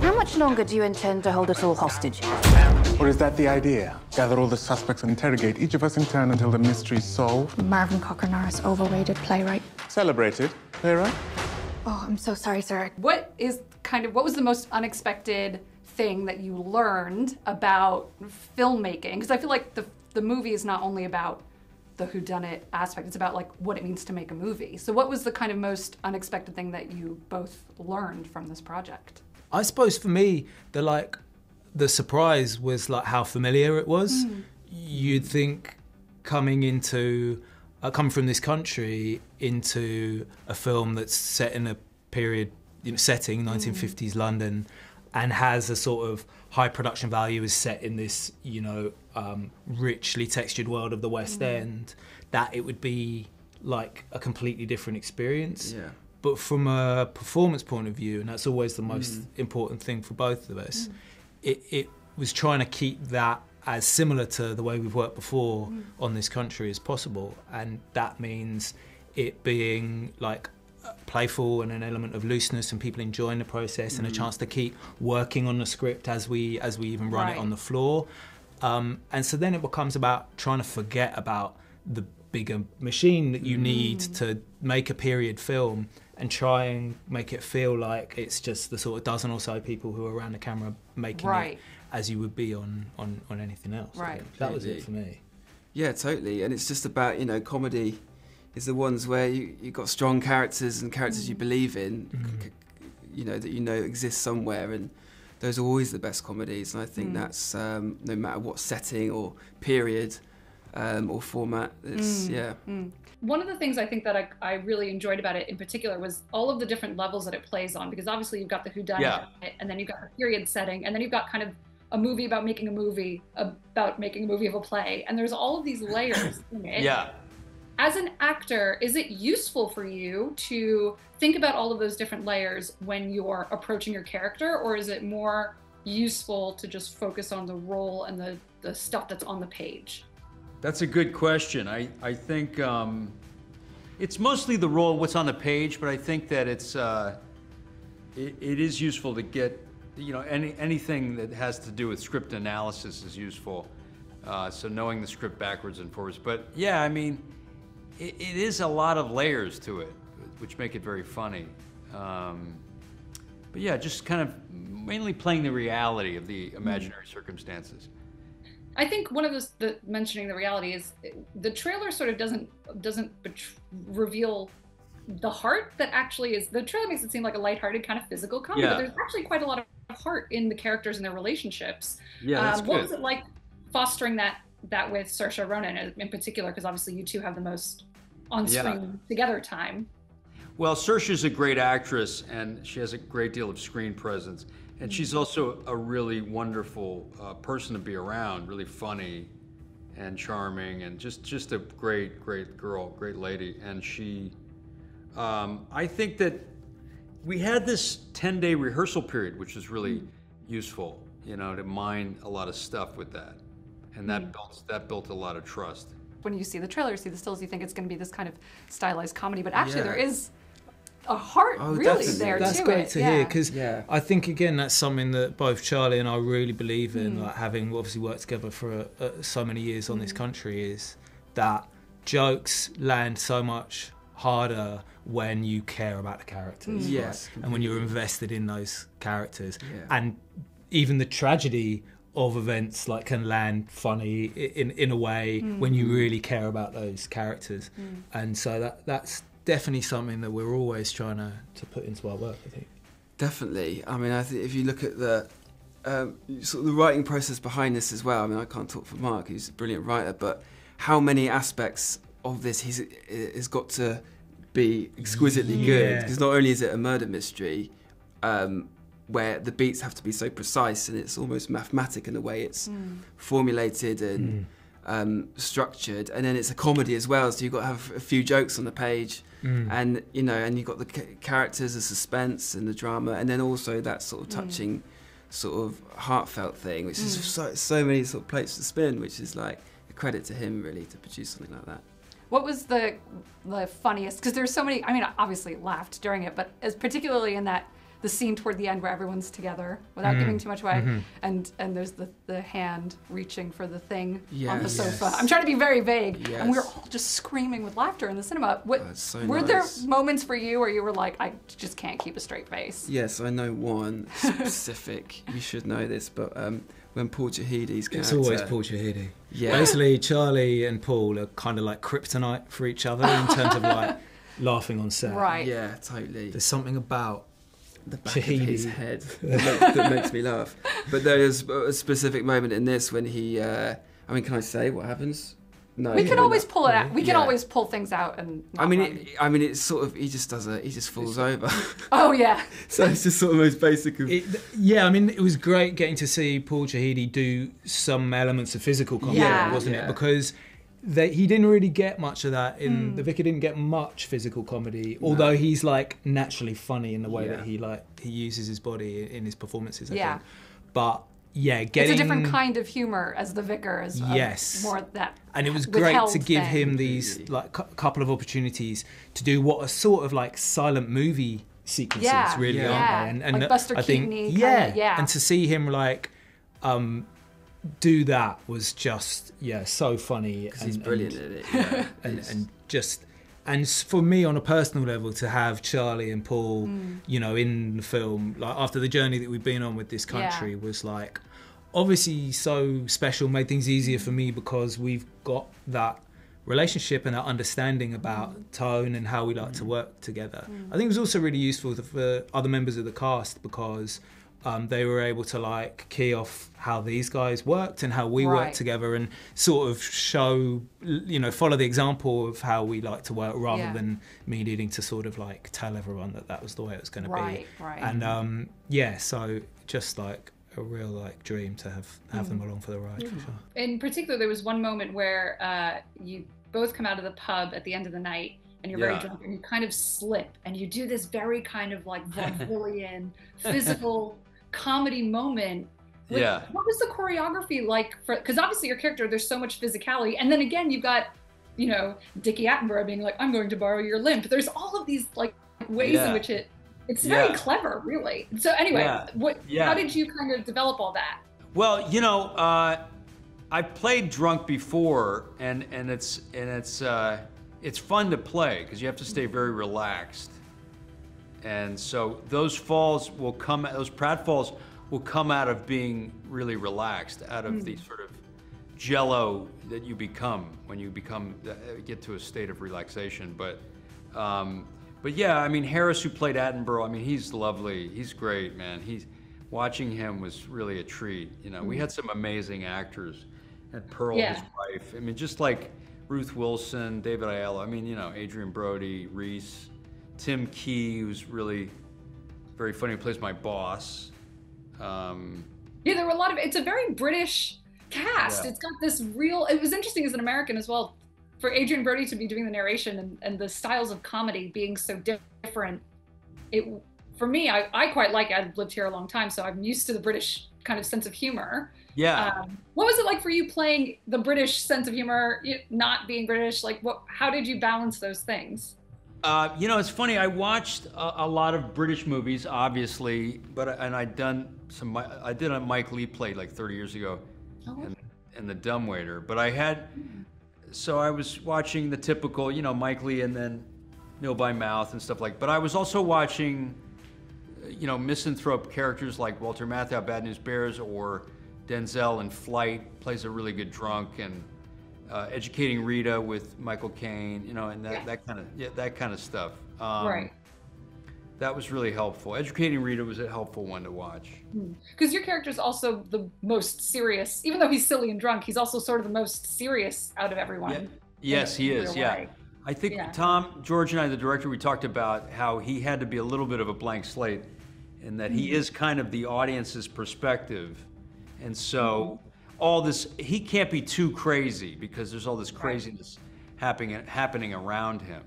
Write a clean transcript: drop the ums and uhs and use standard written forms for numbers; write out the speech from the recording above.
How much longer do you intend to hold us all hostage? Or is that the idea? Gather all the suspects and interrogate each of us in turn until the mystery's solved? Marvin Cocker-Norris, overrated playwright. Celebrated playwright? Oh, I'm so sorry, sir. What was the most unexpected thing that you learned about filmmaking? Because I feel like the movie is not only about the whodunit aspect, it's about like what it means to make a movie. So what was the kind of most unexpected thing that you both learned from this project? I suppose for me, the surprise was like how familiar it was. You'd think coming from this country into a film that's set in a period, setting 1950s London, and has a sort of high production value, is set in this, richly textured world of the West End, that it would be like a completely different experience. Yeah. But from a performance point of view, and that's always the most important thing for both of us, it was trying to keep that as similar to the way we've worked before on this country as possible. And that means it being like playful and an element of looseness and people enjoying the process and a chance to keep working on the script as we even run it on the floor. And so then it becomes about trying to forget about the bigger machine that you need to make a period film and try and make it feel like it's just the sort of dozen or so people who are around the camera making it as you would be on anything else. Right. That was it for me. Yeah, totally. And it's just about, comedy is the ones where you've got strong characters and characters you believe in, that exist somewhere, and those are always the best comedies. And I think that's no matter what setting or period or format, it's, One of the things I think that I really enjoyed about it in particular was all of the different levels that it plays on, because obviously you've got the whodunit, and then you've got the period setting, and then you've got kind of a movie about making a movie of a play, and there's all of these layers in it. Yeah. As an actor, is it useful for you to think about all of those different layers when you're approaching your character, or is it more useful to just focus on the role and the stuff that's on the page? That's a good question. I think it's mostly the role, what's on the page, but I think that it is useful to get, anything that has to do with script analysis is useful. So knowing the script backwards and forwards. But yeah, I mean, it is a lot of layers to it, which make it very funny. But yeah, just kind of mainly playing the reality of the imaginary circumstances. I think one of the mentioning the reality is the trailer sort of doesn't reveal the heart that actually is. The trailer makes it seem like a lighthearted kind of physical comedy, but there's actually quite a lot of heart in the characters and their relationships. Yeah, that's good. What was it like fostering that with Saoirse Ronan in particular? Because obviously you two have the most on-screen together time. Well, Saoirse's a great actress, and she has a great deal of screen presence. And she's also a really wonderful person to be around, really funny and charming, and just a great girl, great lady. And she, I think that we had this 10-day rehearsal period, which was really useful, to mine a lot of stuff with that. And that built a lot of trust. When you see the trailer, see the stills, you think it's going to be this kind of stylized comedy, but actually there is a heart really there That's to great it. to hear, because I think again that's something that both Charlie and I really believe in, like having obviously worked together for so many years on this country, is that jokes land so much harder when you care about the characters. Yes. And when you're invested in those characters. And even the tragedy of events can land funny in a way when you really care about those characters. And so that's definitely something that we're always trying to put into our work, I think. Definitely. I mean, I think if you look at the sort of the writing process behind this as well, I mean, I can't talk for Mark, who's a brilliant writer, but how many aspects of this has got to be exquisitely good, because not only is it a murder mystery, where the beats have to be so precise and it's almost mathematic in the way it's formulated and structured, and then it's a comedy as well, so you've got to have a few jokes on the page, and and you've got the characters, the suspense and the drama, and then also that sort of touching sort of heartfelt thing, which is so many sort of plates to spin, which is like a credit to him really to produce something like that. What was the funniest, because there's so many, I mean, obviously laughed during it, but as particularly in that the scene toward the end where everyone's together without giving too much away, and there's the hand reaching for the thing on the sofa. I'm trying to be very vague, and we were all just screaming with laughter in the cinema. Were there moments for you where you were like, I just can't keep a straight face? Yes, I know one specific. You should know this, but when Paul Chahidi's character... It's always Paul Chahidi. Yeah. Basically, Charlie and Paul are kind of like kryptonite for each other in terms of like laughing on set. Right. Yeah, totally. There's something about The back Chahidi. of his head that makes me laugh. But there is a specific moment in this when he... I mean, can I say what happens? No. We can always pull it out. We can always pull things out and. I mean, it's sort of he just falls over. Oh yeah. So it's just sort of the most basic of. Yeah, I mean, it was great getting to see Paul Chahidi do some elements of physical comedy, wasn't it? Because he didn't really get much of that in the Vicar. Didn't get much physical comedy, although he's like naturally funny in the way that he uses his body in his performances. I think. But. Yeah, it's a different kind of humor as the Vicar, as more that. And it was great to give him these like couple of opportunities to do what are sort of like silent movie sequences, really, aren't they? And like Buster Keaton-y and to see him like do that was just so funny. Because he's brilliant at it. And for me, on a personal level, to have Charlie and Paul, you know, in the film, like after the journey that we've been on with this country, was like obviously so special, made things easier for me because we've got that relationship and that understanding about tone and how we like to work together. I think it was also really useful for other members of the cast because they were able to like key off how these guys worked and how we worked together and sort of show, you know, follow the example of how we like to work rather than me needing to sort of like tell everyone that was the way it was going to be. And so just like a real like dream to have them along for the ride for sure. In particular, there was one moment where you both come out of the pub at the end of the night and you're very drunk and you kind of slip and you do this very kind of like vaudevillian physical comedy moment. What was the choreography like for, because obviously your character, there's so much physicality, and then again you've got, you know, Dickie Attenborough being like, I'm going to borrow your limp. There's all of these like ways in which it's very clever, really. So anyway, how did you kind of develop all that? Well, you know, I played drunk before, and it's fun to play because you have to stay very relaxed. And so those pratfalls will come out of being really relaxed, out of the sort of jello that you become when you get to a state of relaxation. But yeah, I mean, Harris, who played Attenborough, I mean, he's lovely. He's great, man. Watching him was really a treat. You know, we had some amazing actors, and Pearl, his wife. I mean, just like Ruth Wilson, David Aiello. I mean, you know, Adrian Brody, Reese. Tim Key, who's really very funny, who plays my boss. Yeah, there were a lot of, it's a very British cast. It's got this real, it was interesting as an American as well, for Adrian Brody to be doing the narration and the styles of comedy being so different. For me, I quite like it. I've lived here a long time, so I'm used to the British kind of sense of humor. Yeah. What was it like for you playing the British sense of humor, not being British? Like, how did you balance those things? You know, it's funny. I watched a lot of British movies, obviously, and I did a Mike Leigh play like 30 years ago, in The Dumbwaiter. But I was watching the typical, you know, Mike Leigh and then Nil by Mouth and stuff like. But I was also watching, you know, misanthrope characters like Walter Matthau, Bad News Bears, or Denzel in Flight plays a really good drunk, and Educating Rita with Michael Caine, you know, and that kind of stuff. That was really helpful. Educating Rita was a helpful one to watch. Because your character's also the most serious, even though he's silly and drunk, he's also sort of the most serious out of everyone. Yeah. Yes, he is. Yeah. I think Tom, George, and I, the director, we talked about how he had to be a little bit of a blank slate, and that he is kind of the audience's perspective, and so. All this, he can't be too crazy because there's all this craziness happening around him.